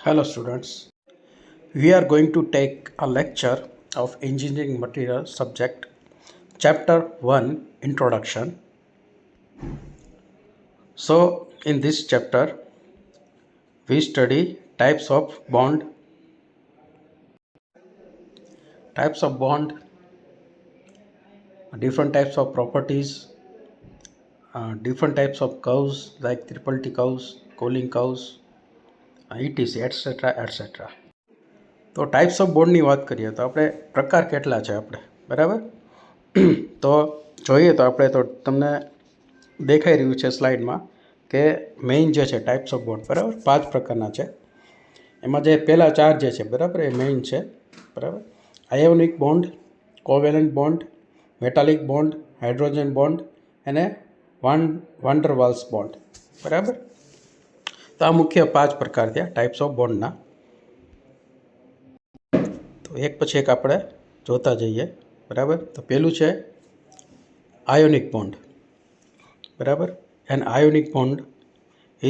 Hello students, we are going to take a lecture of engineering material subject chapter 1 introduction. So in this chapter we study types of bond, different types of properties, different types of curves like triple T curves, cooling curves, etc etc. તો types of બોન્ડની વાત કરીએ તો આપણે પ્રકાર કેટલા છે આપણે બરાબર. તો જોઈએ તો આપણે તો તમને દેખાઈ રહ્યું છે સ્લાઇડમાં કે મેઇન જે છે ટાઈપ્સ ઓફ બોન્ડ બરાબર 5 પ્રકારના છે. એમાં જે પહેલા 4 જે છે બરાબર એ મેઇન છે બરાબર. Ionic bond, covalent bond, metallic bond, hydrogen bond અને વાન ડર વાલ્સ બોન્ડ બરાબર. તો આ મુખ્ય 5 પ્રકાર થયા ટાઈપ્સ ઓફ બોન્ડના. તો એક પછી એક આપણે જોતા જઈએ બરાબર. તો પહેલું છે આયોનિક બોન્ડ બરાબર. An ionic bond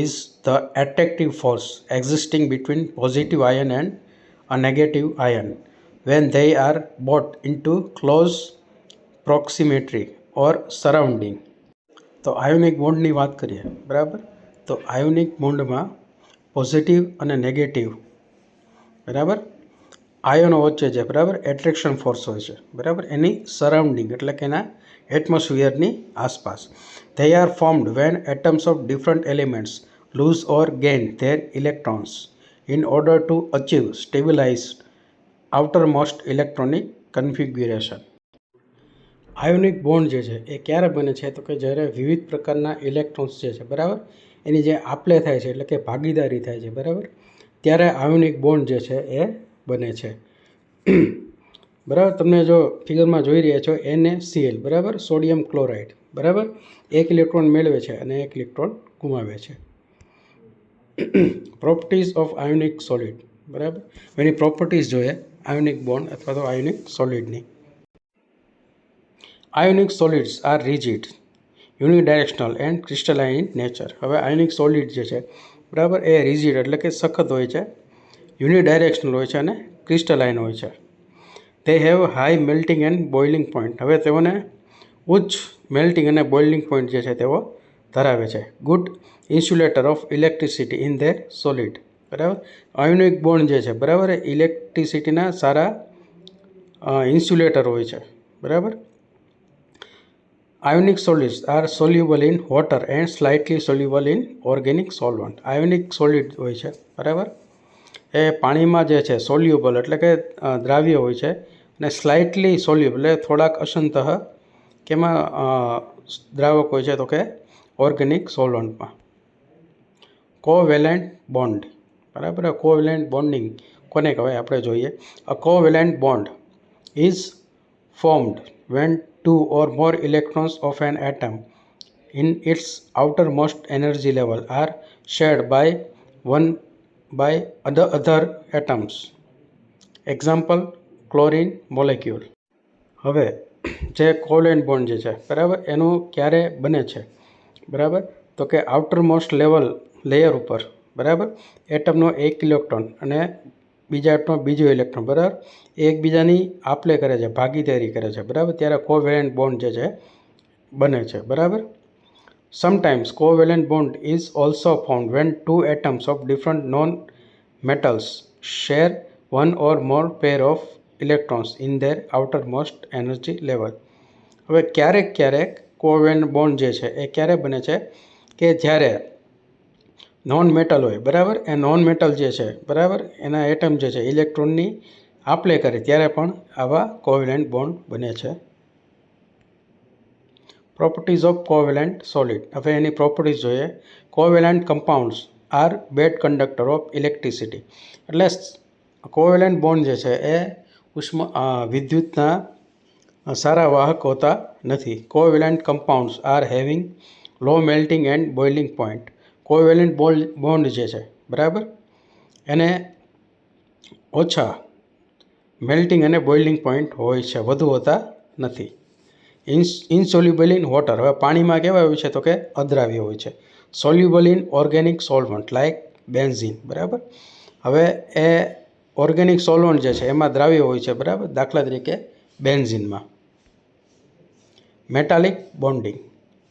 is the attractive force existing between positive ion and a negative ion when they are brought into close proximity or surrounding. તો આયોનિક બોન્ડની વાત કરીએ બરાબર. તો આયોનિક બોન્ડમાં પોઝિટિવ અને નેગેટિવ બરાબર આયનો વચ્ચે છે બરાબર એટ્રેક્શન ફોર્સ હોય છે બરાબર એની સરાઉન્ડિંગ એટલે કે એના એટમોસ્ફિયરની આસપાસ. They are formed when atoms of different elements lose or gain their electrons in order to achieve stabilized outermost electronic configuration. Ionic bond જે છે એ ક્યારે બને છે તો કે જ્યારે વિવિધ પ્રકારના ઇલેક્ટ્રોન્સ જે છે બરાબર એની જે આપલે થાય છે એટલે કે ભાગીદારી થાય છે બરાબર ત્યારે આયોનિક બોન્ડ જે છે એ બને છે બરાબર. તમને જો ફિગરમાં જોઈ રહ્યા છો NaCl બરાબર સોડિયમ ક્લોરાઇડ બરાબર એક ઇલેક્ટ્રોન મેળવે છે અને એક ઇલેક્ટ્રોન ગુમાવે છે. પ્રોપર્ટીઝ ઓફ આયોનિક સોલિડ બરાબર એની પ્રોપર્ટીઝ જોઈએ આયોનિક બોન્ડ અથવા તો આયોનિક સોલિડની. Ionic solids are rigid, unidirectional and crystalline in nature. હવે આયોનિક સોલિડ જે છે બરાબર એ રિજિડ એટલે કે સખત હોય છે, યુનિડાયરેક્શનલ હોય છે અને ક્રિસ્ટલાઇન હોય છે. તે have high melting and boiling point. હવે તેઓને ઉચ્ચ મેલ્ટિંગ અને બોઇલિંગ પોઈન્ટ જે છે તેઓ ધરાવે છે. Good insulator of electricity in their solid બરાબર. આયોનિક બોન્ડ જે છે બરાબર એ ઇલેક્ટ્રિસિટીના સારા ઇન્સ્યુલેટર હોય છે બરાબર. Ionic solids are soluble in water and slightly soluble in organic solvent. Ionic solid હોય છે બરાબર એ પાણીમાં જે છે સોલ્યુબલ એટલે કે દ્રાવ્ય હોય છે અને સ્લાઇટલી સોલ્યુબલ એટલે થોડાક અસંતઃ કેમાં દ્રાવક હોય છે તો કે ઓર્ગેનિક સોલ્વન્ટમાં. કોવેલેન્ટ બોન્ડ બરાબર. કોવેલેન્ટ બોન્ડિંગ કોને કહેવાય આપણે જોઈએ. A covalent bond is formed when two or more electrons of an atom in its outermost energy level are shared by the other atoms. Example chlorine molecule. હવે જે covalent bond જે છે બરાબર એનું ક્યારે બને છે બરાબર તો કે આઉટરમોસ્ટ લેયર ઉપર બરાબર એટમનો એક ઇલેક્ટ્રોન અને બીજા એટમનો બીજો ઇલેક્ટ્રોન બરાબર એકબીજાની આપલે કરે છે ભાગીદારી કરે છે બરાબર ત્યારે કોવેલેન્ટ બોન્ડ જે છે બને છે બરાબર. Sometimes covalent bond is also found when two atoms of different non metals share one or more pair of electrons in their outermost energy level. હવે ક્યારેક કોવેલેન્ટ બોન્ડ જે છે એ ક્યારે બને છે કે જ્યારે નોન મેટલ હોય બરાબર એ નોન મેટલ જે છે બરાબર એના એટમ જે છે ઇલેક્ટ્રોનની આપલે કરે ત્યારે પણ આવા કોવેલેન્ટ બોન્ડ બને છે. Properties of covalent solid. હવે એની પ્રોપર્ટીઝ જોઈએ. Covalent compounds are bad conductor of electricity. એટલે કોવેલેન્ટ બોન્ડ જે છે એ વિદ્યુતના સારા વાહક હોતા નથી. Covalent compounds are having low melting and boiling point. Covalent bond જે છે બરાબર એને ઓછા મેલ્ટિંગ અને બોઇલિંગ પોઈન્ટ હોય છે, વધુ હોતા નથી. ઇનસોલ્યુબલ ઇન વોટર. હવે પાણીમાં કેવા હોય છે તો કે અદ્રાવ્ય હોય છે. Soluble in organic solvent like benzene બરાબર. હવે એ ઓર્ગેનિક સોલ્વન્ટ જે છે એમાં દ્રાવ્ય હોય છે, બરાબર. દાખલા તરીકે બેન્ઝીનમાં. Metallic bonding.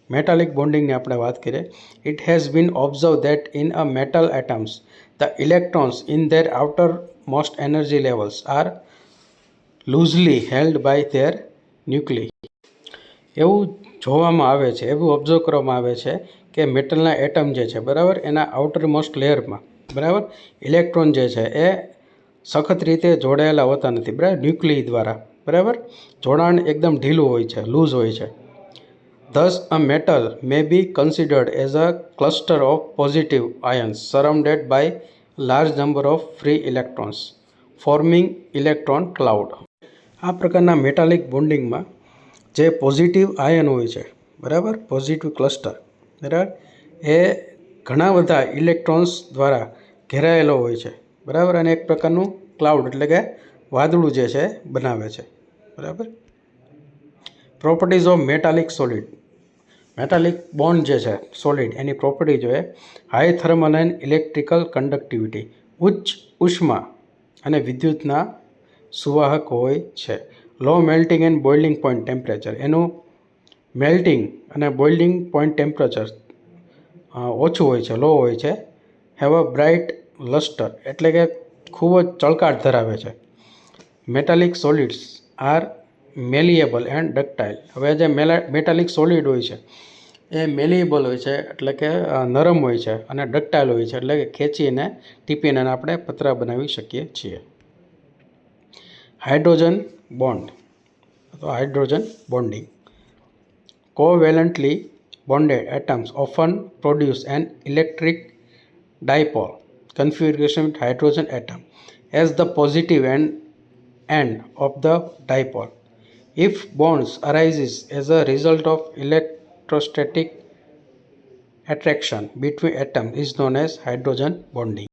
મેટાલિક બોન્ડિંગની આપણે વાત કરીએ. It has been observe that in a metal atoms the electrons in their outer most energy levels are loosely held by their nuclei. એવું જોવામાં આવે છે, એવું ઓબ્ઝર્વ કરવામાં આવે છે કે મેટલના એટમ જે છે, બરાબર, એના આઉટર મોસ્ટ લેયરમાં, બરાબર, ઇલેક્ટ્રોન જે છે એ સખત રીતે જોડાયેલા હોતા નથી, બરાબર, ન્યુક્લી દ્વારા, બરાબર. જોડાણ એકદમ ઢીલું હોય છે, લૂઝ હોય છે. Thus, a metal may be considered as a cluster of positive ions surrounded by large number of free electrons, forming electron cloud. આ પ્રકારના મેટાલિક બોન્ડિંગમાં જે પોઝિટિવ આયન હોય છે, બરાબર, પોઝિટિવ ક્લસ્ટર, બરાબર, એ ઘણા બધા ઇલેક્ટ્રોન્સ દ્વારા ઘેરાયેલો હોય છે, બરાબર, અને એક પ્રકારનું ક્લાઉડ એટલે કે વાદળું જે છે બનાવે છે, બરાબર. Properties of metallic solid. Metallic bond જે છે સોલિડ, એની પ્રોપર્ટી જોઈએ. High thermal and electrical conductivity, ઉચ્ચ ઉષ્મા અને વિદ્યુતના સુવાહક હોય છે. Low melting and boiling point temperature, એનું મેલ્ટિંગ અને બોઇલિંગ પોઈન્ટ ટેમ્પરેચર ઓછું હોય છે, લો હોય છે. હેવ અ બ્રાઇટ લસ્ટર, એટલે કે ખૂબ જ ચળકાટ ધરાવે છે. Metallic solids are malleable and ductile. હવે જે મેટાલિક સોલિડ હોય છે એ મેલિએબલ હોય છે, એટલે કે નરમ હોય છે, અને ડક્ટાઇલ હોય છે, એટલે કે ખેંચીને ટીપીને આપણે પતરા બનાવી શકીએ છીએ. હાઇડ્રોજન બોન્ડ, તો hydrogen bonding. Covalently bonded atoms often produce an electric dipole configuration with hydrogen atom as the positive end of the dipole. If bonds arises as a result of electrostatic attraction between atoms is known as hydrogen bonding.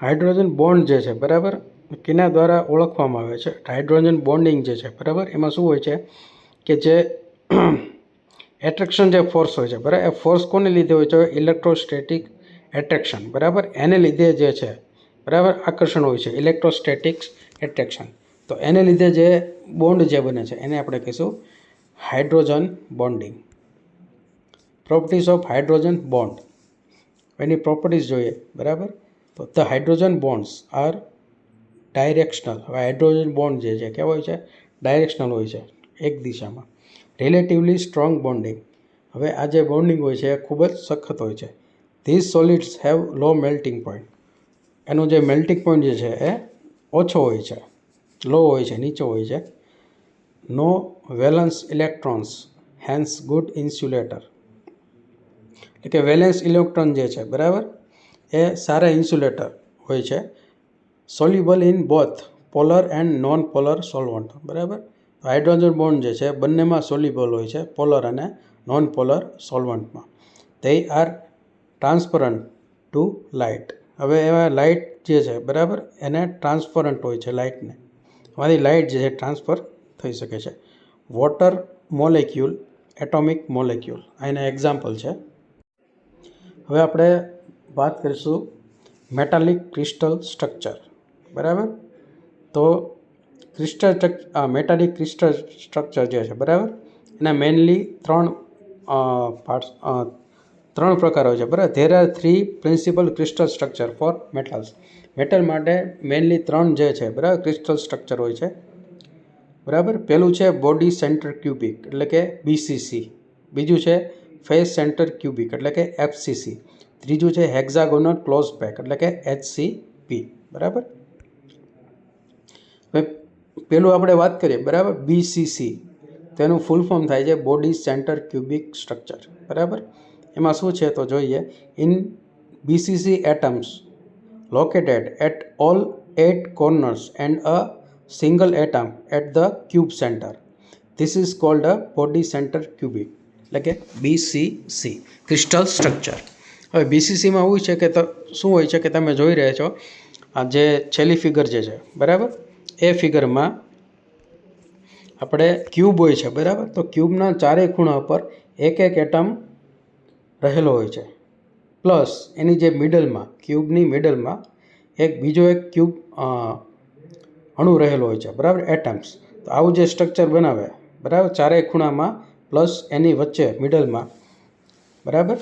Hydrogen bond જે છે, બરાબર, કેના દ્વારા ઓળખવામાં આવે છે? Hydrogen bonding જે છે, બરાબર, એમાં શું હોય છે કે જે એટ્રેક્શન જે ફોર્સ હોય છે, બરાબર, એ ફોર્સ કોને લીધે હોય છે? ઇલેક્ટ્રોસ્ટેટિક એટ્રેક્શન, બરાબર, એને લીધે જે છે, બરાબર, આકર્ષણ હોય છે, ઇલેક્ટ્રોસ્ટેટિક એટ્રેક્શન. તો એને લીધે જે બોન્ડ જે બને છે એને આપણે કહીશું hydrogen bonding. Properties of hydrogen bond. એની પ્રોપર્ટીઝ જોઈએ, બરાબર. તો the hydrogen bonds are directional. હવે હાઇડ્રોજન બોન્ડ જે છે કેવો હોય છે? ડાયરેક્શનલ હોય છે, એક દિશામાં. Relatively strong bonding. હવે આ જે બોન્ડિંગ હોય છે એ ખૂબ જ સખત હોય છે. These solids have low melting point. એનો જે મેલ્ટિંગ પોઈન્ટ જે છે એ ઓછો હોય છે, લો હોય છે, નીચો હોય છે. નો વેલન્સ ઇલેક્ટ્રોન્સ, હેન્સ ગુડ ઇન્સ્યુલેટર. એટલે કે વેલેન્સ ઇલેક્ટ્રોન જે છે, બરાબર, એ સારા ઇન્સ્યુલેટર હોય છે. Soluble in both polar and non polar solvent, બરાબર. હાઇડ્રોજન બોન્ડ જે છે બંનેમાં સોલ્યુબલ હોય છે, પોલર અને નોન પોલર સોલ્વન્ટમાં. they are transparent to light. હવે એવા લાઇટ જે છે, બરાબર, એને ટ્રાન્સપરન્ટ હોય છે, લાઇટને, એમાંથી લાઇટ જે છે ટ્રાન્સફર થઈ શકે છે. વોટર મોલેક્યુલ, એટોમિક મોલેક્યુલ, આ એના એક્ઝામ્પલ છે. હવે આપણે વાત કરીશું મેટાલિક ક્રિસ્ટલ સ્ટ્રક્ચર, બરાબર. તો મેટાલિક ક્રિસ્ટલ સ્ટ્રક્ચર જે છે, બરાબર, એના મેઇનલી ત્રણ પ્રકાર હોય છે, બરાબર. There are 3 principal crystal structure for metals. Metal માટે મેઇનલી 3 જે છે, બરાબર, ક્રિસ્ટલ સ્ટ્રક્ચર હોય છે, બરાબર. પહેલું છે બોડી સેન્ટર ક્યુબિક, એટલે કે BCC. બીજું છે ફેસ સેન્ટર ક્યુબિક, એટલે કે FCC. ત્રીજું છે હેક્ઝાગોનલ ક્લોઝ પેક, એટલે કે HCP, બરાબર. હવે પેલું આપણે વાત કરીએ, બરાબર, BCC, તેનું ફૂલ ફોર્મ થાય છે બોડી સેન્ટર ક્યુબિક સ્ટ્રક્ચર, બરાબર. એમાં શું છે તો જોઈએ. In BCC atoms located at all 8 corners and a single atom at the cube center. This is called a body center cubic, એટલે કે BCC ક્રિસ્ટલ સ્ટ્રક્ચર. હવે BCCમાં એવું છે કે શું હોય છે કે તમે જોઈ રહ્યા છો આ જે છેલ્લી ફિગર જે છે, બરાબર, એ ફિગરમાં આપણે ક્યુબ હોય છે, બરાબર. તો ક્યુબના ચારેય ખૂણા પર એક એટમ રહેલો હોય છે, પ્લસ એની જે મિડલમાં, ક્યુબની મિડલમાં એક બીજો એક ક્યુબ અણુ રહેલો હોય છે, બરાબર, એટમ્સ. તો આવું જે સ્ટ્રક્ચર બનાવે, બરાબર, ચારેય ખૂણામાં પ્લસ એની વચ્ચે મિડલમાં, બરાબર,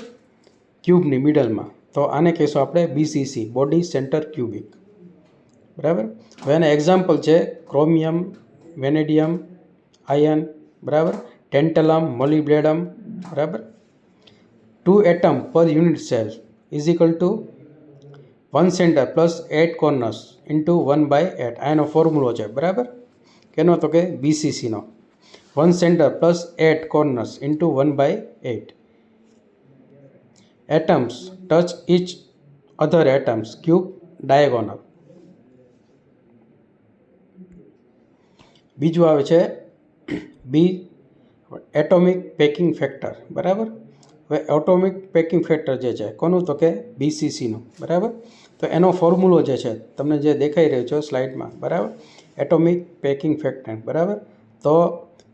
ક્યુબની મિડલમાં, તો આને કહીશું આપણે BCC, બોડી સેન્ટર ક્યુબિક, બરાબર. હવે એના એક્ઝામ્પલ છે ક્રોમિયમ, વેનેડિયમ, આયન, બરાબર, ટેન્ટલમ, મોલિબ્લેડમ, બરાબર. 2 atom per unit cell is equal to 1 centre plus 8 corners into 1/8. આ એનો ફોર્મ્યુલો છે, બરાબર. કેનો? તો કે BCCનો. 1 centre plus 8 corners into 1/8. Atoms touch each other atoms cube diagonal. બીજું આવે છે બી, એટોમિક પેકિંગ ફેક્ટર, બરાબર. હવે એટોમિક પેકિંગ ફેક્ટર જે છે કોનું? તો કે BCCનું, બરાબર. તો એનો ફોર્મ્યુલો જે છે તમને જે દેખાઈ રહ્યો છે સ્લાઇડમાં, બરાબર, એટોમિક પેકિંગ ફેક્ટર, બરાબર. તો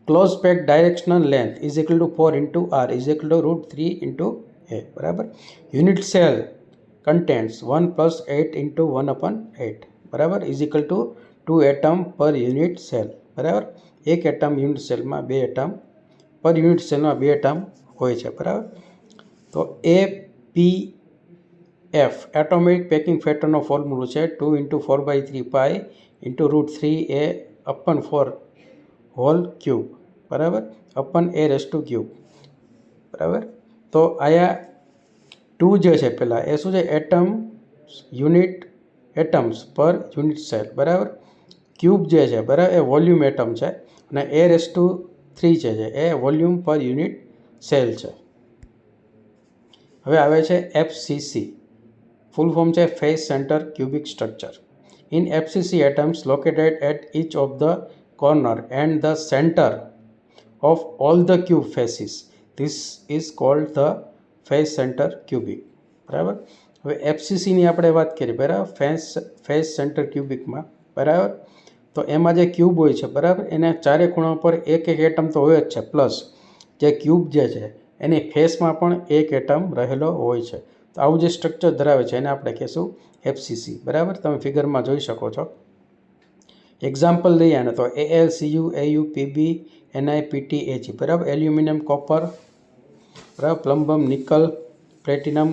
close pack directional length is equal to 4 into R is equal to √3 into A, બરાબર. Unit cell contents 1 plus 8 into 1/8, બરાબર, is equal to 2 atom per unit cell, બરાબર. એક એટમ યુનિટ સેલમાં 2 atom per unit સેલમાં 2 atom હોય છે, બરાબર. તો APF એટોમિક પેકિંગ ફેક્ટરનો ફોર્મ્યુલો છે 2 ઇન્ટુ 4/3 pi into √3A/4 whole cube, બરાબર, અપન A⁻³ બરાબર. તો આયા 2 જે છે પહેલાં એ શું છે? એટમ્સ પર યુનિટ સેલ, બરાબર. ક્યુબ જે છે, બરાબર, એ વોલ્યુમ એટમ છે અને A⁻³ છે એ વોલ્યુમ પર યુનિટ સેલ છે. હવે આવે છે FCC, ફૂલ ફોર્મ છે face centre cubic structure. In FCC atoms located at each of the corner and the center of all the cube faces. This is called the face center cubic, બરાબર. હવે FCCની આપણે વાત કરીએ, બરાબર, face centre ક્યુબિકમાં, બરાબર. તો એમાં જે ક્યુબ હોય છે, બરાબર, એને ચારે ખૂણા પર એક એટમ તો હોય જ છે, પ્લસ જે ક્યુબ જે છે એની ફેસમાં પણ એક એટમ રહેલો હોય છે. તો આવું જે સ્ટ્રક્ચર ધરાવે છે એને આપણે કહીશું FCC, બરાબર. તમે ફિગરમાં જોઈ શકો છો. એક્ઝામ્પલ લઈએ ને તો AlCu, Au, Pb, Ni, Pt, Ag, બરાબર, એલ્યુમિનિયમ, કોપર, બરાબર, પ્લમ્બમ, નિકલ, પ્લેટિનમ,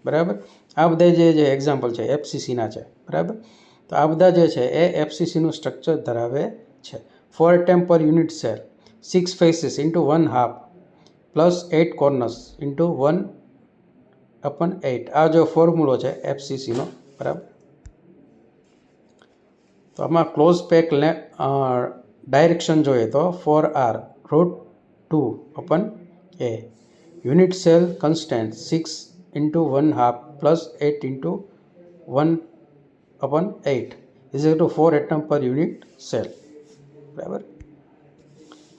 બરાબર. આ બધા જે એક્ઝામ્પલ છે FCCના છે, બરાબર. તો આ બધા જે છે એ FCCનું સ્ટ્રક્ચર ધરાવે છે. 4 atom per unit cell, 6 faces into 1/2 plus 8 corners into 1/8. આ જો ફોર્મ્યુલો છે FCCનો, બરાબર. તો આમાં ક્લોઝ પેક ડાયરેક્શન જોઈએ તો 4R √2/A. Unit cell constant 6 into 1/2 plus 8 into 1/8 is equal to 4 atom per unit cell, બરાબર.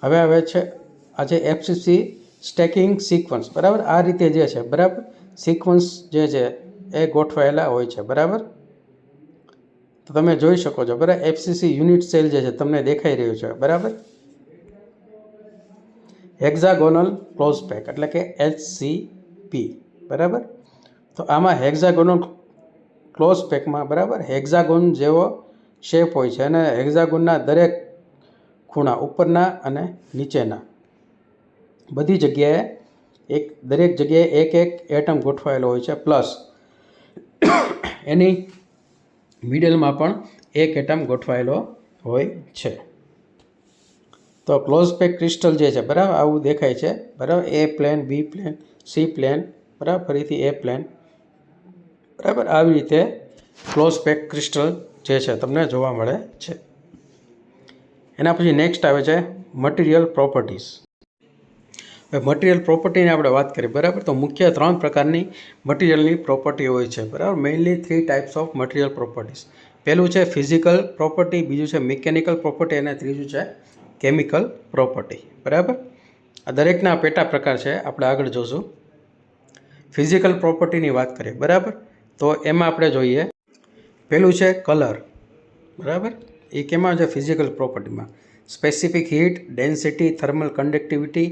હવે આવે છે આજે FCC સ્ટેકિંગ સિક્વન્સ, બરાબર. આ રીતે જે છે, બરાબર, સિક્વન્સ જે છે એ ગોઠવાયેલા હોય છે, બરાબર. તો તમે જોઈ શકો છો, બરાબર, FCC યુનિટ સેલ જે છે તમને દેખાઈ રહ્યું છે, બરાબર. હેક્ઝાગોનલ ક્લોઝ પેક એટલે કે HCP, બરાબર. તો આમાં હેક્ઝાગોનલ ક્લોઝ પેકમાં, બરાબર, હેક્ઝાગોન જેવો શેપ હોય છે અને હેક્ઝાગોનના દરેક ખૂણા, ઉપરના અને નીચેના, બધી જગ્યાએ દરેક જગ્યાએ એક એટમ ગોઠવાયેલો હોય છે, પ્લસ એની મિડલમાં પણ એક એટમ ગોઠવાયેલો હોય છે. તો ક્લોઝ પેક ક્રિસ્ટલ જે છે, બરાબર, આવું દેખાય છે, બરાબર. A plane, B plane, C plane, બરાબર, ફરીથી A પ્લેન, બરાબર. આવી રીતે ક્લોઝ પેક ક્રિસ્ટલ જે છે તમને જોવા મળે છે. એના પછી નેક્સ્ટ આવે છે મટીરિયલ પ્રોપર્ટીઝ. હવે મટીરિયલ પ્રોપર્ટીની આપણે વાત કરીએ, બરાબર. તો મુખ્ય 3 પ્રકારની મટીરિયલની પ્રોપર્ટી હોય છે, બરાબર. Mainly 3 types of material properties. પહેલું છે ફિઝિકલ પ્રોપર્ટી, બીજું છે મિકેનિકલ પ્રોપર્ટી અને ત્રીજું છે કેમિકલ પ્રોપર્ટી, બરાબર. આ દરેકના પેટા પ્રકાર છે, આપણે આગળ જોશું. ફિઝિકલ પ્રોપર્ટીની વાત કરીએ, બરાબર. તો એમાં આપણે જોઈએ પહેલું છે કલર, બરાબર. એ કેમાં છે? ફિઝિકલ પ્રોપર્ટીમાં. Specific heat, density, thermal conductivity,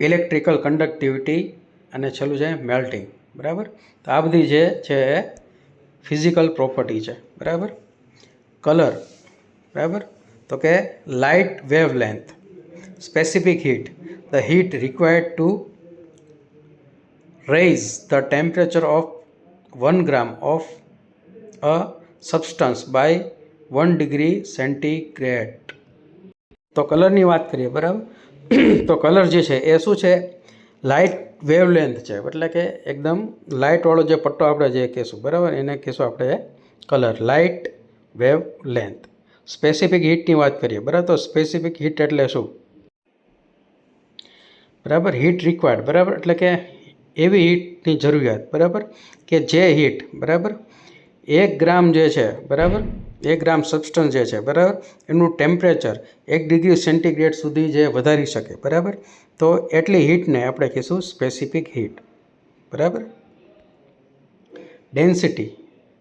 electrical conductivity અને છેલ્લું છે મેલ્ટિંગ, બરાબર. તો આ બધી જે છે ફિઝિકલ પ્રોપર્ટી છે, બરાબર. કલર, બરાબર, તો કે light wave length. Specific heat, the heat required to raise the temperature of 1 gram of a substance by 1 degree centigrade. તો કલરની વાત કરીએ, બરાબર. તો કલર જે છે એ શું છે? લાઇટ વેવ લેન્થ છે, એટલે કે એકદમ લાઇટવાળો જે પટ્ટો આપણે જે કહેશું, બરાબર, એને કહેશું આપણે colour, light wave length. Specific હીટની વાત કરીએ, બરાબર. તો સ્પેસિફિક હીટ એટલે શું? બરાબર, હીટ રિક્વાયર્ડ, બરાબર, એટલે કે એવી હીટની જરૂરિયાત, બરાબર, કે જે હીટ, બરાબર, 1 ગ્રામ જે છે, બરાબર, 1 ગ્રામ સબસ્ટન્સ જે છે, બરાબર, એનું ટેમ્પરેચર 1 ડિગ્રી સેન્ટીગ્રેડ સુધી જે વધારી શકે, બરાબર. તો એટલી હીટને આપણે કહીશું સ્પેસિફિક હીટ, બરાબર. ડેન્સિટી,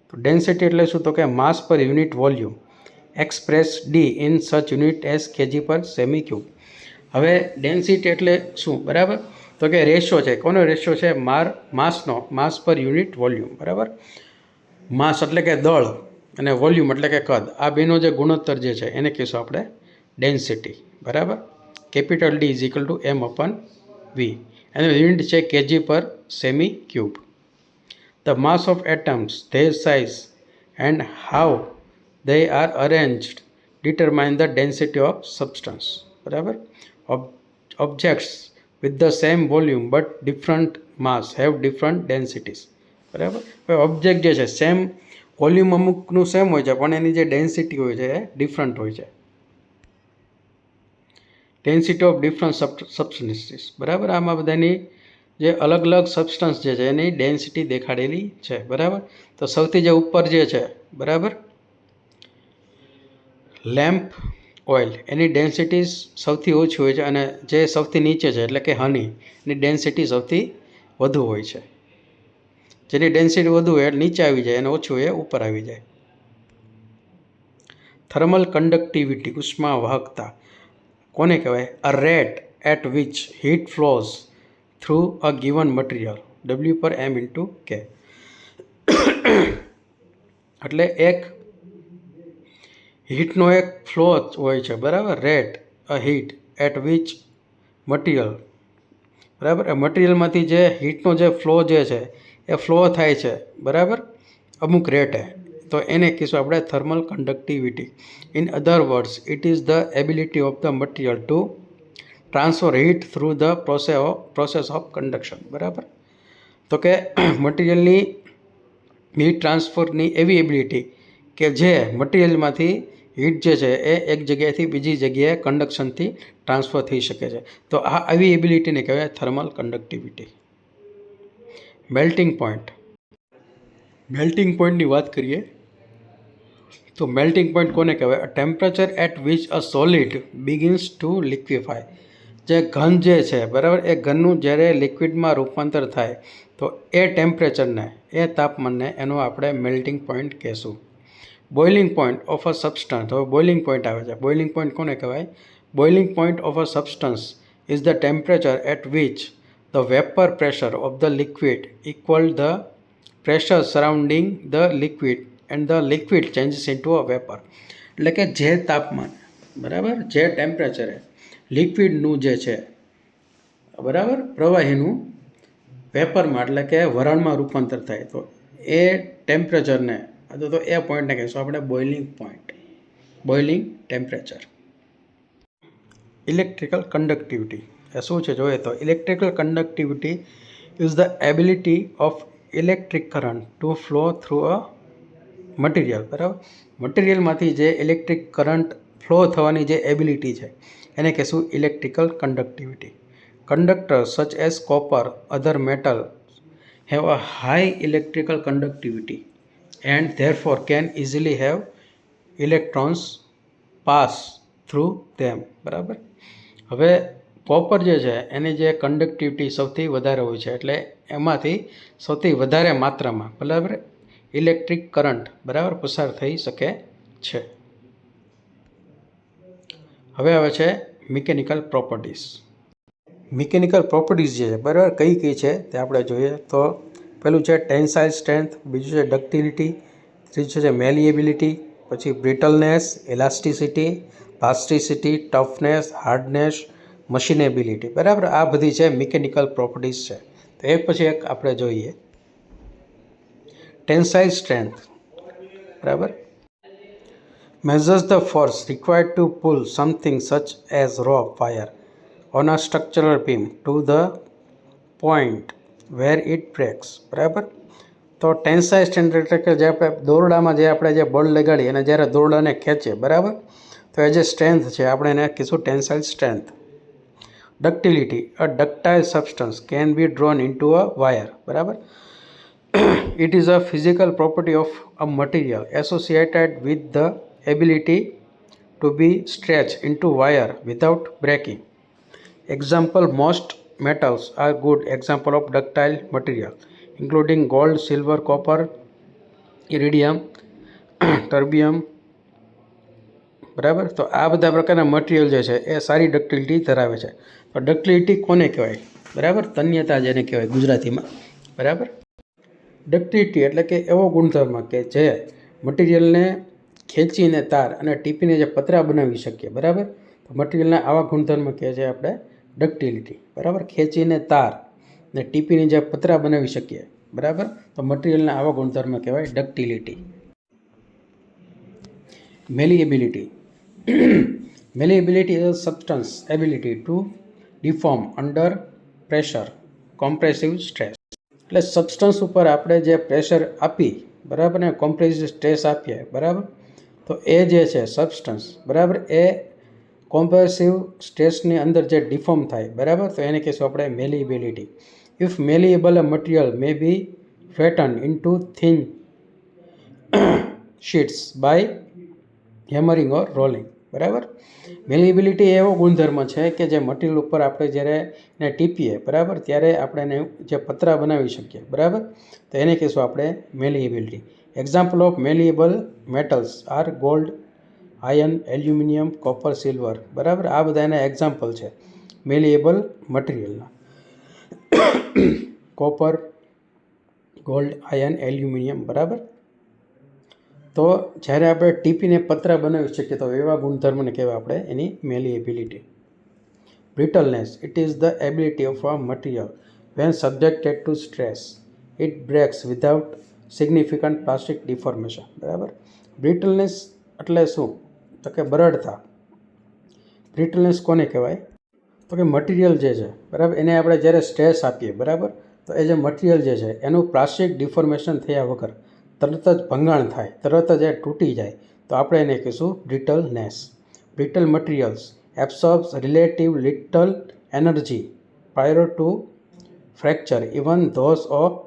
તો ડેન્સિટી એટલે શું? તો કે માસ પર unit volume, express D in such unit as KG પર સેમી ક્યુબ. હવે ડેન્સિટી એટલે શું? બરાબર, તો કે રેશિયો છે. કોનો રેશિયો છે? માસનો, માસ પર યુનિટ વોલ્યુમ, બરાબર. માસ એટલે કે દળ અને વોલ્યુમ એટલે કે કદ, આ બેનો જે ગુણોત્તર જે છે એને કહીશું આપણે ડેન્સિટી, બરાબર. Capital D is equal to m/v, એનો યુનિટ છે કેજી પર સેમી cube. The mass of atoms, their size and how they are arranged determine the density of substance, બરાબર. Objects with the same volume but different mass have different densities, બરાબર. હવે object જે છે same volume અમુકનું same હોય છે પણ એની જે density હોય છે એ ડિફરન્ટ હોય છે. ડેન્સિટી ઓફ ડિફરન્ટ સબસ્ટન્સીસ, બરાબર. આમાં બધાની જે અલગ અલગ સબસ્ટન્સ જે છે એની ડેન્સિટી દેખાડેલી છે, બરાબર. તો સૌથી જે ઉપર જે છે, બરાબર, લેમ્પ ઓઇલ, એની ડેન્સિટી સૌથી ઓછી હોય છે, અને જે સૌથી નીચે છે એટલે કે હની, એની ડેન્સિટી સૌથી વધુ હોય છે. જેની ડેન્સિટી વધુ હોય નીચે આવી જાય અને ઓછી હોય ઉપર આવી જાય. થર્મલ કંડક્ટિવિટી, ઉષ્મા વાહકતા, કોને કહેવાય? A rate at which heat flows through a given material, W પર m ઇન્ટુ K. એટલે એક હીટનો એક ફ્લો હોય છે, બરાબર. Rate a heat at which material, બરાબર, એ મટીરિયલમાંથી જે હીટનો જે ફ્લો જે છે એ ફ્લો થાય છે, બરાબર, અમુક રેટે, તો એને કહીશું આપણે thermal conductivity. In other words, it is the ability of the material to transfer heat through the process of conduction, બરાબર. તો કે મટીરિયલની હીટ ટ્રાન્સફરની એવી એબિલિટી કે જે મટીરિયલમાંથી હીટ જે છે એ એક જગ્યાએથી બીજી જગ્યાએ કન્ડક્શનથી ટ્રાન્સફર થઈ શકે છે. તો આ આવી એબિલિટીને કહેવાય thermal conductivity. Melting point, melting પોઈન્ટની વાત કરીએ તો મેલ્ટિંગ પોઈન્ટ કોને કહેવાય? A temperature at which a solid begins to liquefy. જે ઘન જે છે, બરાબર, એ ઘનનું જ્યારે લિક્વિડમાં રૂપાંતર થાય તો એ ટેમ્પરેચરને, એ તાપમાનને એનો આપણે મેલ્ટિંગ પોઈન્ટ કહેશું. Boiling point of a substance, હવે બોઇલિંગ પોઈન્ટ આવે છે. બોઇલિંગ પોઈન્ટ કોને કહેવાય? Boiling point of a substance is the temperature at which the vapour pressure of the liquid equal the pressure surrounding the liquid and the liquid changes into a vapour. એટલે કે જે તાપમાન, બરાબર, જે ટેમ્પરેચરે લિક્વિડનું જે છે, બરાબર, પ્રવાહીનું વેપરમાં એટલે કે વરાળમાં રૂપાંતર થાય તો એ ટેમ્પરેચરને તો એ પોઈન્ટને કહીશું આપણે boiling point, boiling temperature. Electrical conductivity એ શું છે જોઈએ તો electrical conductivity is the ability of electric current to flow through a material, બરાબર. મટીરિયલમાંથી જે ઇલેક્ટ્રિક કરંટ ફ્લો થવાની જે એબિલિટી છે એને કહેશું electrical conductivity. Conductor such as copper, other metal have a high electrical conductivity and therefore can easily have electrons pass through them, બરાબર. હવે કોપર જે છે એની જે કંડક્ટિવિટી સૌથી વધારે હોય છે એટલે એમાંથી સૌથી વધારે માત્રામાં, બરાબર, ઇલેક્ટ્રિક કરંટ, બરાબર, પસાર થઈ શકે છે. હવે આવે છે મિકેનિકલ પ્રોપર્ટીઝ. મિકેનિકલ પ્રોપર્ટીઝ જે છે, બરાબર, કઈ કઈ છે તે આપણે જોઈએ તો પેલું છે ટેન્સાઇલ સ્ટ્રેન્થ, બીજું છે ડક્ટિલિટી, ત્રીજું છે મેલિએબિલિટી, પછી બ્રિટલનેસ, ઇલાસ્ટિસિટી, પ્લાસ્ટિસિટી, ટફનેસ, હાર્ડનેસ, મશીનેબિલિટી. બરાબર, આ બધી છે મિકેનિકલ પ્રોપર્ટીઝ છે. તો એક પછી એક આપણે જોઈએ. ટેન્સાઇલ સ્ટ્રેન્થ, બરાબર, measures the force required to pull something such as rope wire on a structural beam to the point where it breaks. બરાબર, તો ટેન્સાઇલ સ્ટ્રેન્થ એટલે કે જે આપણે દોરડામાં જે બળ લગાડીએ અને જ્યારે દોરડાને ખેંચે, બરાબર, તો એ જે સ્ટ્રેન્થ છે આપણે એને કહીશું tensile strength. Ductility, a ductile substance can be drawn into a wire. બરાબર, it is a physical property of a material associated with the ability to be stretched into wire without breaking. Example, most metals are good example of ductile material including gold, silver, copper, iridium, terbium. બરાબર, તો આ બધા પ્રકારના material જે છે એ સારી ductility ધરાવે છે. તો ડક્ટિલિટી કોને કહેવાય? બરાબર, તન્યતા જેને કહેવાય ગુજરાતીમાં. બરાબર, ડક્ટિલિટી એટલે કે એવો ગુણધર્મ કે જે મટીરિયલને ખેંચીને તાર અને ટીપીને જે પતરા બનાવી શકીએ. બરાબર, તો મટીરિયલના આવા ગુણધર્મ કહે છે આપણે ડક્ટિલિટી. બરાબર, ખેંચીને તાર ને ટીપીને જે પતરા બનાવી શકીએ. બરાબર, તો મટીરિયલના આવા ગુણધર્મ કહેવાય ductility. Malleability, malleability is a substance ability to deform under pressure, compressive stress. એટલે સબસ્ટન્સ ઉપર આપણે જે પ્રેશર આપી, બરાબર, ને કોમ્પ્રેસિવ સ્ટ્રેસ આપીએ, બરાબર, તો એ જે છે સબસ્ટન્સ, બરાબર, એ કોમ્પ્રેસિવ સ્ટ્રેસની અંદર જે ડિફોર્મ થાય, બરાબર, તો એને કહીશું આપણે malleability. If malleable a material may be flatten into thin sheets by hammering or rolling. બરાબર, મેલિએબિલિટી એવો ગુણધર્મ છે કે જે મટીરિયલ ઉપર આપણે જ્યારે એને ટીપીએ, બરાબર, ત્યારે આપણે એને જે પતરા બનાવી શકીએ. બરાબર, તો એને કહીશું આપણે malleability. Example of malleable metals are gold, iron, aluminium, copper, silver. બરાબર, આ બધા એના એક્ઝામ્પલ છે મેલિએબલ મટીરિયલના. Copper, gold, iron, aluminium. બરાબર, તો જ્યારે આપણે ટીપીને પતરા બનાવી શકીએ તો એવા ગુણધર્મને કહેવાય આપણે એની malleability. Brittleness, it is the ability of a material when subjected to stress it breaks without significant plastic deformation. બરાબર, બ્રિટલનેસ એટલે શું? તો કે બરડતા. બ્રિટલનેસ કોને કહેવાય? તો કે મટીરિયલ જે છે, બરાબર, એને આપણે જ્યારે સ્ટ્રેસ આપીએ, બરાબર, તો એ જે મટીરિયલ જે છે એનું પ્લાસ્ટિક ડિફોર્મેશન થયા વગર તરત જ ભંગાણ થાય, તરત જ એ તૂટી જાય, તો આપણે એને કહીશું brittleness. Brittle materials absorbs relative little energy prior to fracture even those of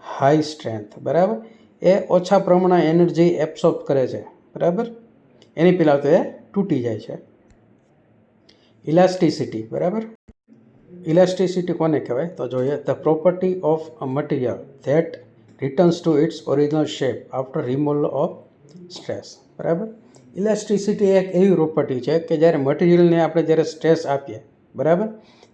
high strength. બરાબર, એ ઓછા પ્રમાણમાં એનર્જી એબ્સોર્બ કરે છે, બરાબર, એની પહેલાં તો એ તૂટી જાય છે. ઇલાસ્ટિસિટી, બરાબર, ઇલાસ્ટિસિટી કોને કહેવાય? તો જોઈએ, the property of a material that returns to its original shape after removal of stress. બરાબર, ઇલાસ્ટિસિટી એક એવી પ્રોપર્ટી છે કે જ્યારે મટીરિયલને આપણે જ્યારે સ્ટ્રેસ આપીએ, બરાબર,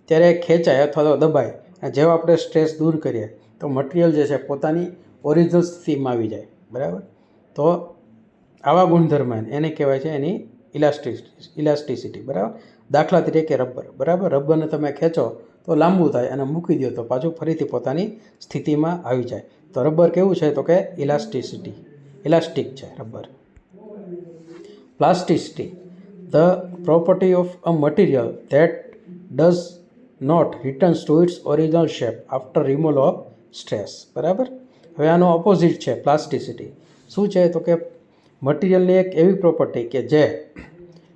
ત્યારે ખેંચાય અથવા તો દબાય, અને જેવો આપણે સ્ટ્રેસ દૂર કરીએ તો મટીરિયલ જે છે પોતાની ઓરિજિનલ સ્થિતિમાં આવી જાય. બરાબર, તો આવા ગુણધર્મ એને કહેવાય છે એની ઇલાસ્ટિસિટી. બરાબર, દાખલા તરીકે રબર. બરાબર, રબરને તમે ખેંચો તો લાંબુ થાય અને મૂકી દો તો પાછું ફરીથી પોતાની સ્થિતિમાં આવી જાય. તો રબર કેવું છે? તો કે ઇલાસ્ટિક છે rubber. Plasticity, the property of a material that does not returns to its original shape after removal of stress. બરાબર, હવે આનો ઓપોઝિટ છે પ્લાસ્ટિસિટી. શું છે? તો કે મટીરિયલની એક એવી પ્રોપર્ટી કે જે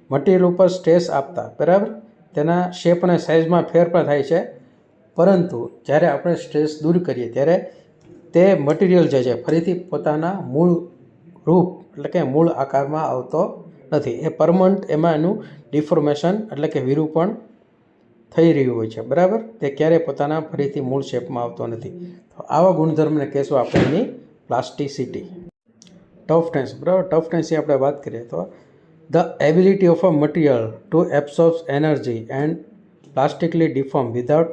મટીરિયલ ઉપર સ્ટ્રેસ આપતા, બરાબર, તેના શેપ અને સાઇઝમાં ફેરફાર થાય છે, પરંતુ જ્યારે આપણે સ્ટ્રેસ દૂર કરીએ ત્યારે તે મટીરિયલ જે છે ફરીથી પોતાના મૂળ રૂપ એટલે કે મૂળ આકારમાં આવતો નથી. એ પરમનન્ટ એમાં એનું ડિફોર્મેશન એટલે કે વિરૂપણ થઈ રહ્યું હોય છે. બરાબર, તે ક્યારેય પોતાના ફરીથી મૂળ શેપમાં આવતો નથી. તો આવા ગુણધર્મને કહેશું આપણે એની પ્લાસ્ટિસિટી. ટફનેસ, બરાબર, ટફનેસની આપણે વાત કરીએ તો the ability of a material to absorb energy and plastically deform without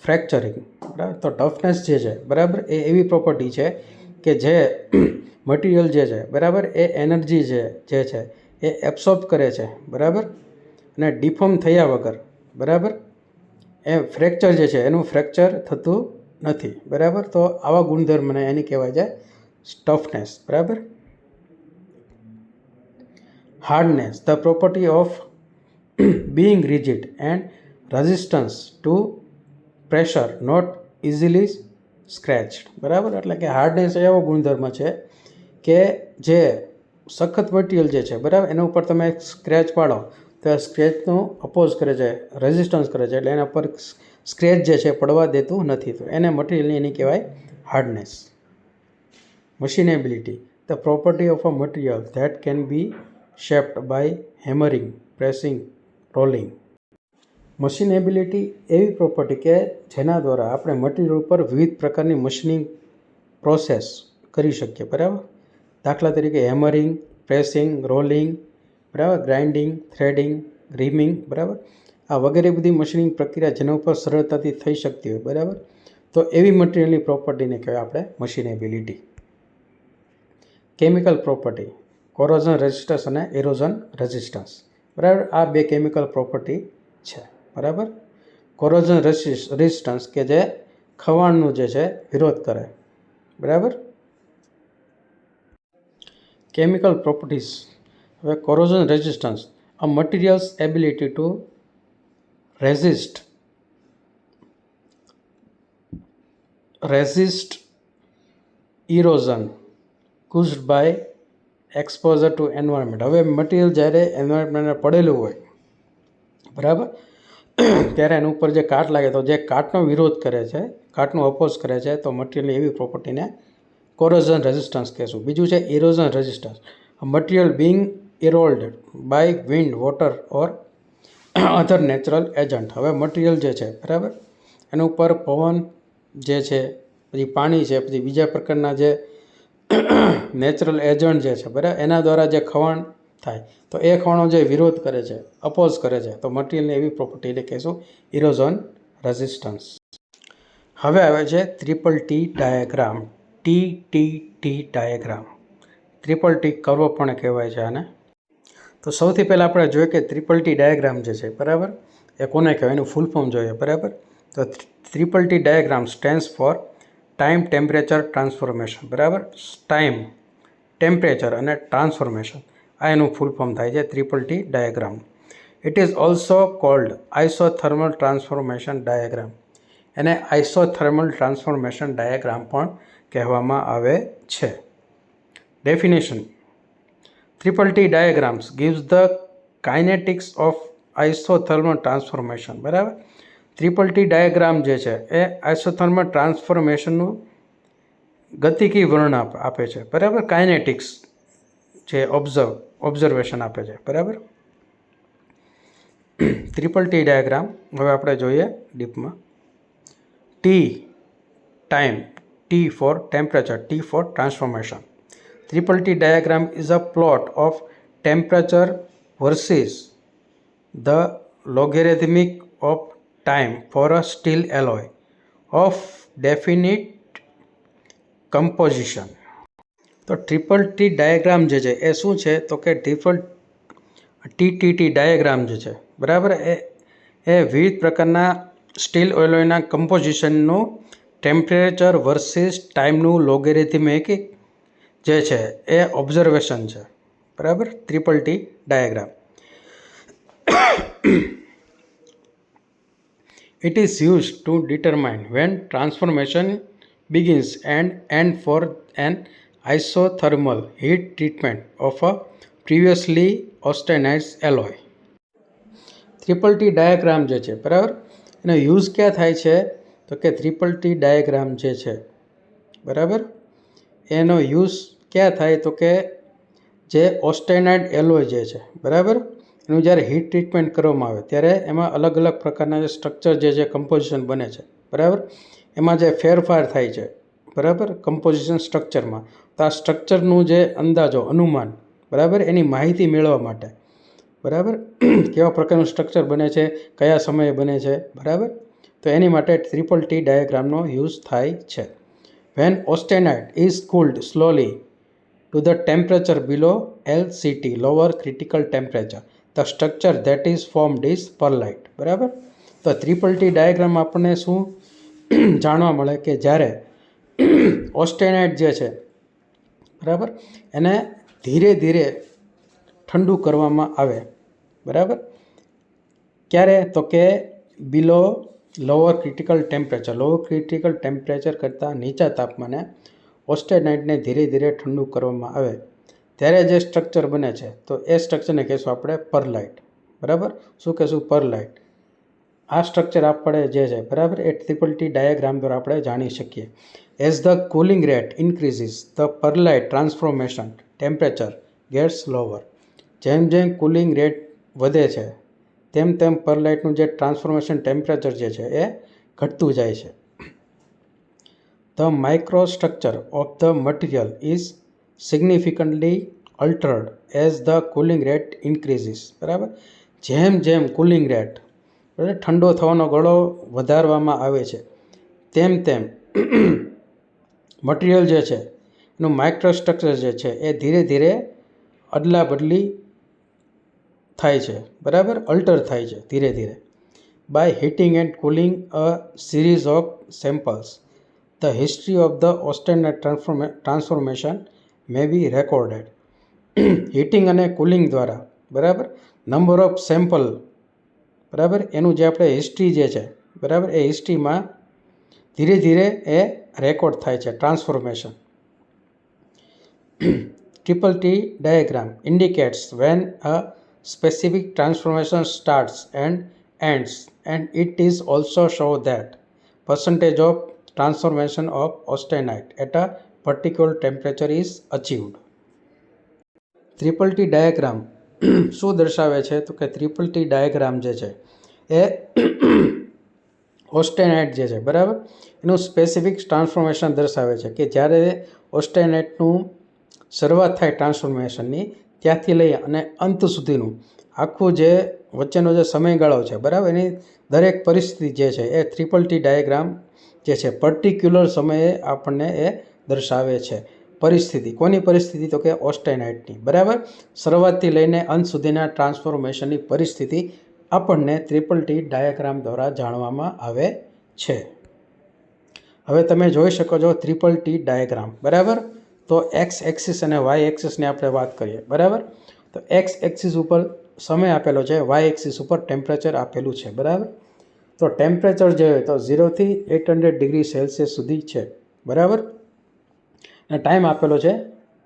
fracturing. બરાબર, તો ટફનેસ જે છે, બરાબર, એ એવી પ્રોપર્ટી છે કે જે મટીરિયલ જે છે બરાબર એ એનર્જી જે છે એ એબ્સોર્બ કરે છે બરાબર, અને ડિફોર્મ થયા વગર બરાબર એ ફ્રેક્ચર જે છે એનું ફ્રેક્ચર થતું નથી બરાબર. તો આવા ગુણધર્મને એની કહેવાય છે સ્ટફનેસ બરાબર. Hardness, the property of being rigid and resistance to pressure not easily scratched બરાબર. એટલે કે હાર્ડનેસ એવો ગુણધર્મ છે કે જે સખત મટીરિયલ જે છે બરાબર એના ઉપર તમે સ્ક્રેચ પાડો તો એ સ્ક્રેચનું અપોઝ કરે છે, રેઝિસ્ટન્સ કરે છે, એટલે એના પર સ્ક્રેચ જે છે પડવા દેતું નથી. તો એને મટીરિયલની એની કહેવાય hardness. Machinability, the property of a material that can be shaped by hammering, pressing, rolling. Machinability એવી પ્રોપર્ટી કે જેના દ્વારા આપણે મટીરિયલ ઉપર વિવિધ પ્રકારની મશીનિંગ પ્રોસેસ કરી શકીએ બરાબર. દાખલા તરીકે હેમરિંગ, પ્રેસિંગ, રોલિંગ બરાબર, ગ્રાઇન્ડિંગ, થ્રેડિંગ, રીમિંગ બરાબર. આ વગેરે બધી મશીનિંગ પ્રક્રિયા જેના ઉપર સરળતાથી થઈ શકતી હોય બરાબર. તો એવી મટીરિયલની પ્રોપર્ટીને કહેવાય આપણે મશીનેબિલિટી. કેમિકલ પ્રોપર્ટી, કોરોઝન રેઝિસ્ટન્સ અને એરોઝન રેઝિસ્ટન્સ બરાબર. આ બે કેમિકલ પ્રોપર્ટી છે બરાબર. કોરોઝન રેઝિસ્ટન્સ કે જે ખવાણનું જે છે વિરોધ કરે બરાબર. Chemical properties. હવે corrosion resistance, a materials ability to resist erosion caused by exposure to environment. હવે મટીરિયલ જ્યારે એન્વાયરમેન્ટને પડેલું હોય બરાબર ત્યારે એના ઉપર જે કાટ લાગે તો જે કાટનો વિરોધ કરે છે, કાટનો અપોઝ કરે છે, તો મટીરિયલની એવી પ્રોપર્ટીને કોરોઝન રેઝિસ્ટન્સ કહેશું. બીજું છે erosion resistance, material being eroded by wind, water or other natural agent. હવે મટીરિયલ જે છે બરાબર એના ઉપર પવન જે છે, પછી પાણી છે, પછી બીજા પ્રકારના જે નેચરલ એજન્ટ જે છે બરાબર એના દ્વારા જે ખવાણ થાય તો એ ખવાણો જે વિરોધ કરે છે, અપોઝ કરે છે, તો મટીરિયલની એવી પ્રોપર્ટીને કહેશું ઇરોઝન રેઝિસ્ટન્સ. હવે આવે છે triple T diagram, TTT diagram. Triple T curve પણ કહેવાય છે આને. તો સૌથી પહેલાં આપણે જોઈએ કે ટ્રિપલ ટી ડાયાગ્રામ જે છે બરાબર એ કોને કહેવાય, એનું ફૂલ ફોર્મ જોઈએ બરાબર. તો triple T diagram stands for time, temperature, transformation બરાબર. ટાઈમ, ટેમ્પરેચર અને ટ્રાન્સફોર્મેશન આ એનું ફૂલ ફોર્મ થાય છે triple T diagram. It is also called isothermal transformation diagram. એને આઇસોથર્મલ ટ્રાન્સફોર્મેશન ડાયાગ્રામ પણ કહેવામાં આવે છે. Definition, triple T diagrams gives the kinetics of isothermal transformation બરાબર. ટ્રિપલ ટી ડાયાગ્રામ જે છે એ આઇસોથર્મલ ટ્રાન્સફોર્મેશનનું ગતિકી વર્ણન આપે છે બરાબર. કાઇનેટિક્સ જે ઓબ્ઝર્વેશન આપે છે બરાબર. ટ્રિપલ ટી ડાયાગ્રામ હવે આપણે જોઈએ ડીપમાં. T time, T for temperature, T for transformation. Triple T diagram is a plot of temperature versus the logarithmic of time for a steel alloy of definite composition. તો triple T diagram જે છે એ શું છે તો કે triple TTT diagram જે છે બરાબર એ વિવિધ પ્રકારના સ્ટીલ એલોયના કમ્પોઝિશનનું ટેમ્પરેચર વર્સિસ ટાઈમનું લોગેરિથમિક જે છે એ ઓબ્ઝર્વેશન છે બરાબર. Triple T diagram. It is used to determine when transformation begins and end for an isothermal heat treatment of a previously austenized alloy. Triple T diagram જે છે બરાબર એનો use ક્યાં થાય છે તો કે ટ્રિપલ ટી ડાયાગ્રામ જે છે બરાબર એનો યુઝ ક્યાં થાય તો કે જે ઓસ્ટેનાઇડ એલોય જે છે બરાબર એનું જ્યારે હીટ ટ્રીટમેન્ટ કરવામાં આવે ત્યારે એમાં અલગ અલગ પ્રકારના જે સ્ટ્રક્ચર જે છે કમ્પોઝિશન બને છે બરાબર. એમાં જે ફેરફાર થાય છે બરાબર કમ્પોઝિશન સ્ટ્રક્ચરમાં, તો આ સ્ટ્રક્ચરનું જે અંદાજો, અનુમાન બરાબર એની માહિતી મેળવવા માટે બરાબર કેવા પ્રકારનું સ્ટ્રક્ચર બને છે, કયા સમયે બને છે બરાબર, તો એની માટે ટ્રિપલ ટી ડાયાગ્રામનો યુઝ થાય છે. When austenite is cooled slowly to the temperature below LCT, lower critical temperature. The structure that is formed is perlite. બરાબર. તો ટ્રિપલ ટી ડાયાગ્રામ આપણને શું જાણવા મળે કે જ્યારે ઓસ્ટેનાઇટ જે છે બરાબર એને ધીરે ધીરે ઠંડુ કરવામાં આવે. બરાબર. ક્યારે? તો કે બિલો લોઅર ક્રિટિકલ ટેમ્પરેચર કરતાં નીચા તાપમાને ઓસ્ટેનાઇટને ધીરે ધીરે ઠંડુ કરવામાં આવે ત્યારે જે સ્ટ્રક્ચર બને છે તો એ સ્ટ્રક્ચરને કહીશું આપણે પરલાઇટ. બરાબર. શું કહીશું? પરલાઇટ. આ સ્ટ્રક્ચર આપણે જે છે બરાબર એ ટ્રિપલ ટી ડાયાગ્રામ દ્વારા આપણે જાણી શકીએ. As the cooling rate increases the pearlite transformation temperature gets lower. જેમ જેમ કુલિંગ રેટ વધે છે તેમ તેમ પરલાઇટનું જે ટ્રાન્સફોર્મેશન ટેમ્પરેચર જે છે એ ઘટતું જાય છે. The microstructure of the material is significantly altered as the cooling rate increases. બરાબર. જેમ જેમ કુલિંગ રેટ ઠંડો થવાનો ગાળો વધારવામાં આવે છે તેમ તેમ મટીરિયલ જે છે એનું માઇક્રોસ્ટ્રક્ચર જે છે એ ધીરે ધીરે અદલા બદલી થાય છે. બરાબર. અલ્ટર થાય છે ધીરે ધીરે. By heating and cooling a series of samples the history of the austenite transformation may be recorded. Heating અને કુલિંગ દ્વારા બરાબર નંબર ઓફ સેમ્પલ બરાબર એનું જે આપણે હિસ્ટ્રી જે છે બરાબર એ હિસ્ટ્રીમાં ધીરે ધીરે એ રેકોર્ડ થાય છે transformation. Triple T diagram indicates van a specific transformation starts and ends, and it is also show that percentage of transformation of austenite at a particular temperature is achieved. Triple T diagram શું દર્શાવે છે? તો કે triple T diagram જે છે એ austenite જે છે બરાબર એનું સ્પેસિફિક ટ્રાન્સફોર્મેશન દર્શાવે છે કે જ્યારે ઓસ્ટેનાઇટનું શરૂઆત થાય ટ્રાન્સફોર્મેશનની ત્યાંથી લઈ અને અંત સુધીનું આખું જે વચ્ચેનો જે સમયગાળો છે બરાબર એની દરેક પરિસ્થિતિ જે છે એ ટ્રિપલ ટી ડાયાગ્રામ જે છે પર્ટિક્યુલર સમયે આપણને એ દર્શાવે છે. પરિસ્થિતિ. કોની પરિસ્થિતિ? તો કે ઓસ્ટેનાઇટની. બરાબર. શરૂઆતથી લઈને અંત સુધીના ટ્રાન્સફોર્મેશનની પરિસ્થિતિ આપણને ટ્રિપલ ટી ડાયાગ્રામ દ્વારા જાણવામાં આવે છે. હવે તમે જોઈ શકો છો ટ્રિપલ ટી ડાયાગ્રામ. બરાબર. તો એક્સ એક્સિસ અને વાય એક્સિસની આપણે વાત કરીએ. બરાબર. તો એક્સ એક્સિસ ઉપર સમય આપેલો છે, વાય એક્સિસ ઉપર ટેમ્પરેચર આપેલું છે. બરાબર. તો ટેમ્પરેચર જે હોય તો 0થી 800 ડિગ્રી સેલ્સિયસ સુધી છે. બરાબર. અને ટાઈમ આપેલો છે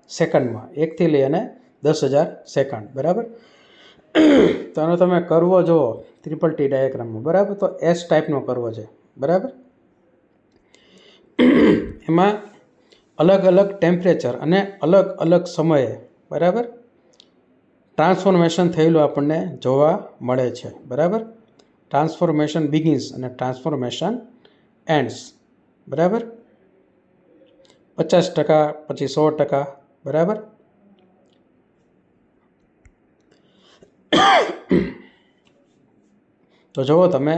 સેકન્ડમાં, 1થી લઈ અને 10,000 સેકન્ડ. બરાબર. તો આનો તમે કરવો જુઓ ટ્રિપલ ટી ડાયાગ્રામમાં. બરાબર. તો એસ ટાઈપનો કરવો છે. બરાબર. એમાં અલગ અલગ ટેમ્પરેચર અને અલગ અલગ સમયે બરાબર ટ્રાન્સફોર્મેશન થયેલું આપણને જોવા મળે છે. બરાબર. ટ્રાન્સફોર્મેશન બિગિન્સ અને ટ્રાન્સફોર્મેશન એન્ડ્સ. બરાબર. 50%, પછી 100%. બરાબર. તો જુઓ તમે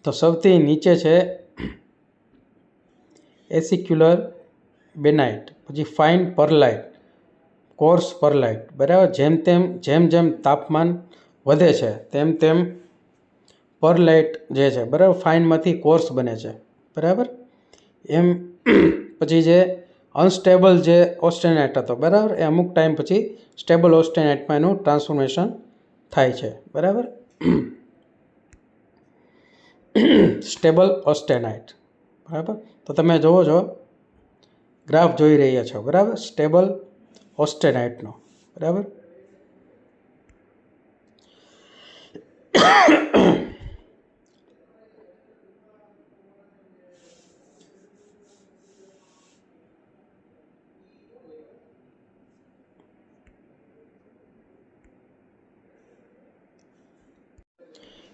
તો સૌથી નીચે છે એસિક્યુલર બેનાઇટ, પછી ફાઇન પરલાઇટ, કોર્સ પરલાઇટ. બરાબર. જેમ જેમ તાપમાન વધે છે તેમ તેમ પરલાઇટ જે છે બરાબર ફાઇનમાંથી કોર્સ બને છે. બરાબર. એમ પછી જે અનસ્ટેબલ જે ઓસ્ટેનાઇટ હતો બરાબર એ અમુક ટાઈમ પછી સ્ટેબલ ઓસ્ટેનાઇટમાં એનું ટ્રાન્સફોર્મેશન થાય છે. બરાબર. Stable austenite. બરાબર. તો તમે જુઓ છો ગ્રાફ જોઈ રહ્યા છો. બરાબર. સ્ટેબલ ઓસ્ટેનાઇટનો. બરાબર.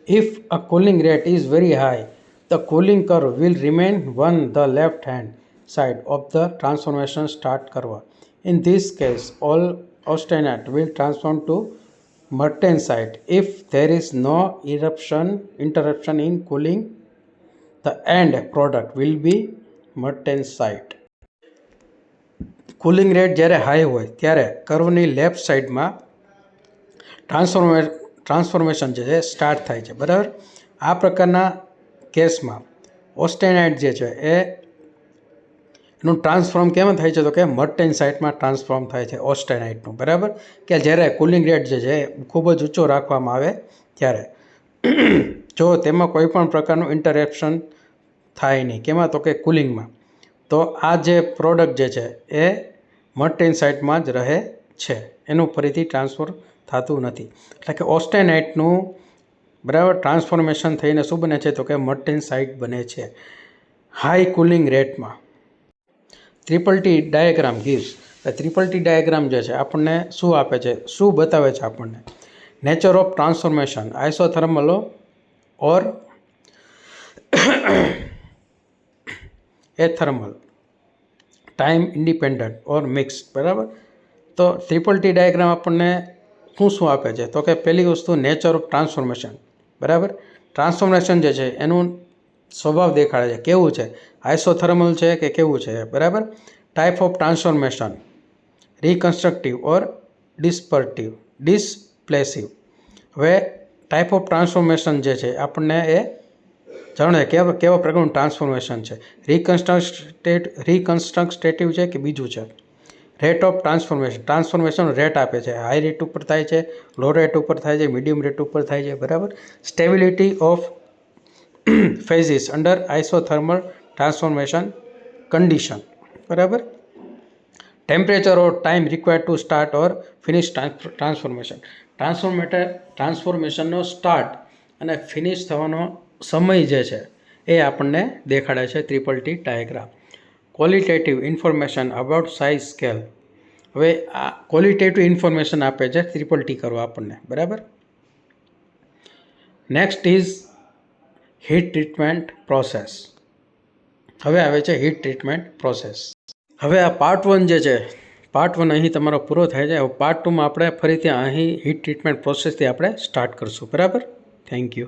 If a cooling rate is very high, the cooling curve will remain on the left hand side of the transformation start curve. In this case, all austenite will transform to martensite. If there is no interruption in cooling, the end product will be martensite. Cooling rate જ્યારે high હોય ત્યારે કર્વની left સાઈડમાં transformation જે છે start થાય છે, બરાબર. આ પ્રકારના કેસમાં ઓસ્ટેનાઇટ જે છે એનું ટ્રાન્સફોર્મ કેમ થાય છે તો કે મર્ટેનસાઇટમાં ટ્રાન્સફોર્મ થાય છે ઓસ્ટેનાઇટનું, બરાબર. કે જ્યારે કુલિંગ રેટ જે છે ખૂબ જ ઊંચો રાખવામાં આવે ત્યારે જો તેમાં કોઈ પણ પ્રકારનું ઇન્ટરેક્શન થાય નહીં, કેમાં તો કે કુલિંગમાં, તો આ જે પ્રોડક્ટ જે છે એ મર્ટેનસાઇટમાં જ રહે છે, એનું ફરીથી ટ્રાન્સફર થતું નથી. એટલે કે ઓસ્ટેનાઇટનું, બરાબર, ટ્રાન્સફોર્મેશન થઈને શું બને છે તો કે મર્ટેનસાઇટ બને છે હાઈ કુલિંગ રેટમાં. Triple T diagram gives, triple T diagram જે છે આપણને શું આપે છે, શું બતાવે છે આપણને? Nature of transformation isothermal or athermal, time independent or mix, બરાબર. તો ટ્રિપલ ટી ડાયાગ્રામ આપણને શું આપે છે તો કે પહેલી વસ્તુ નેચર ઓફ ટ્રાન્સફોર્મેશન, બરાબર. ટ્રાન્સફોર્મેશન જે છે એનું સ્વભાવ દેખાડે છે, કેવું છે, આઇસોથર્મલ છે કે કેવું છે, બરાબર. ટાઈપ ઓફ ટ્રાન્સફોર્મેશન રિકન્સ્ટ્રક્ટિવ ઓર ડિસ્પ્લેસિવ. હવે ટાઈપ ઓફ ટ્રાન્સફોર્મેશન જે છે આપણને એ જાણે કેવા પ્રકારનું ટ્રાન્સફોર્મેશન છે, રિકન્સ્ટ્રક્ટેટિવ છે કે બીજું છે. રેટ ઓફ ટ્રાન્સફોર્મેશન રેટ આપે છે, હાઈ રેટ ઉપર થાય છે, લો રેટ ઉપર થાય છે, મીડિયમ રેટ ઉપર થાય છે, બરાબર. Stability of phases under isothermal transformation condition, બરાબર. Temperature or time required to start or finish transformation. ટ્રાન્સફોર્મેશનનો સ્ટાર્ટ અને ફિનિશ થવાનો સમય જે છે એ આપણને દેખાડે છે triple T diagram. Qualitative information about size scale. હવે આ ક્વોલિટેટિવ ઇન્ફોર્મેશન આપે છે ટ્રિપલ ટી કરવા આપણને, બરાબર. Next is heat treatment process. હવે આવે છે હીટ ટ્રીટમેન્ટ પ્રોસેસ. હવે આ પાર્ટ 1 જે છે, પાર્ટ 1 અહીં તમારો પૂરો થાય છે. હવે પાર્ટ 2માં આપણે ફરીથી અહીં હીટ ટ્રીટમેન્ટ પ્રોસેસથી આપણે સ્ટાર્ટ કરશું, બરાબર. Thank you.